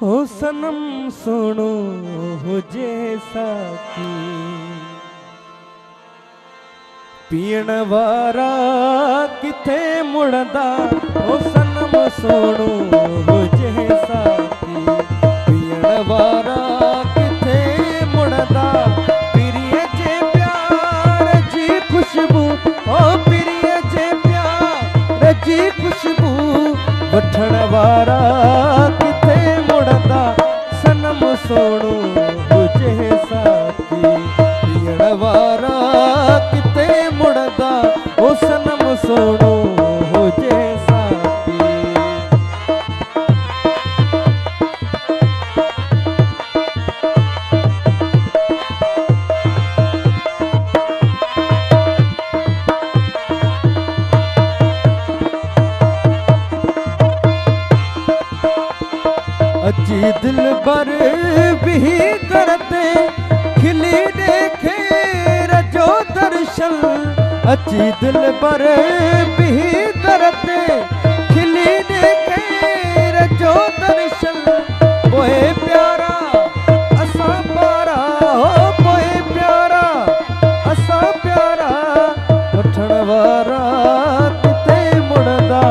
हो सनम सुनो हुजे साकी पीण वारा किथे मुड़दा हो सनम सुनो हुजे साकी पीण वारा किथे मुड़दा प्रिय जे प्यार जी खुशबू ओ प्रिय जे प्यार जी खुशबू वठण वारा किथे मुड़दा सनम सोनू हुजे साकी पीण वारा किथे मुड़दा ओ सनम सोनू हुजे साकी अजी दिल पर भी करते खिली देखे रजो दर्शन अजी दिल पर भी करते खिली देखे रजो दर्शन बोए प्यारा असा पारा हो बोए प्यारा असा प्यारा वठण वारा किथे मुड़दा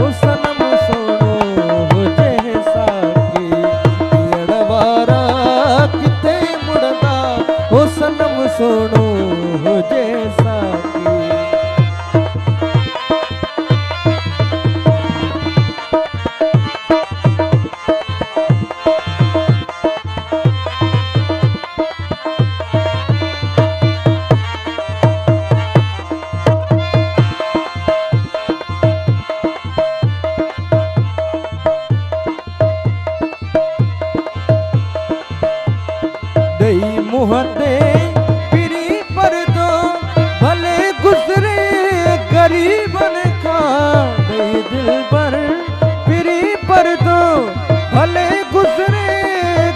ओ सनम सोनो हुजे साकी पीण वारा किथे मुड़दा ओ सनम सोनो हुजे साकी दई मुँह ते पिरी पर दो भले गुजरे गरीबन का दई दिल पर पिरी पर दो भले गुजरे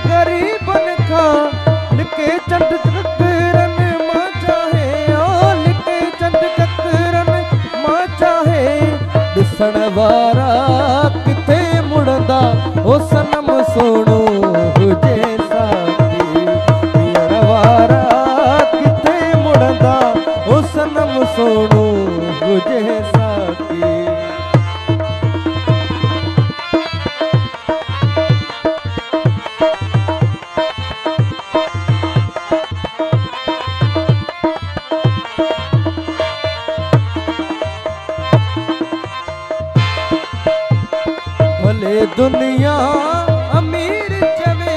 गरीबन का लिखे चंद चक्रन मां चाहे ओ लिखे चंद चक्रन मां चाहे दिसण वारा किथे मुड़दा ओ सनम सोनू हुजे साकी पीण वारा किथे मुड़दा ओ सनम सोनू हुजे साकी भले दुनिया अमीर चवे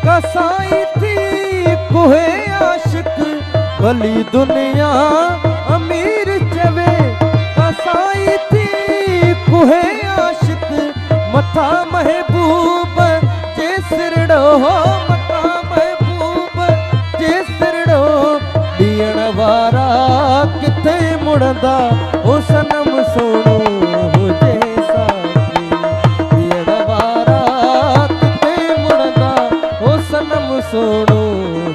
कसाई थी कुहे आशिक भली दुनिया अमीर चवे कसाई थी कुहे आशिक मथा महबूब जे सिरड़ो हो मथा महबूब जे सिरड़ो ॾियण वारा किथे मुड़दा ओ सनम सोनू हुजे साकी पीण वारा किथे मुड़दा ओ सनम सोनू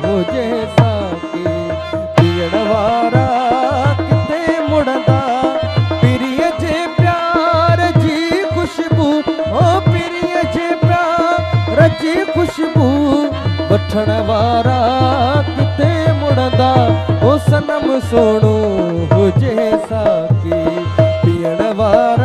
हुजे साकी पीण वारा किथे मुड़दा प्रिय जे प्यार जी खुशबू ओ प्रिय जे प्यार जी खुशबू वठण वारा किथे मुड़दा ओ सनम सोनू हुजे साकी पीण वारा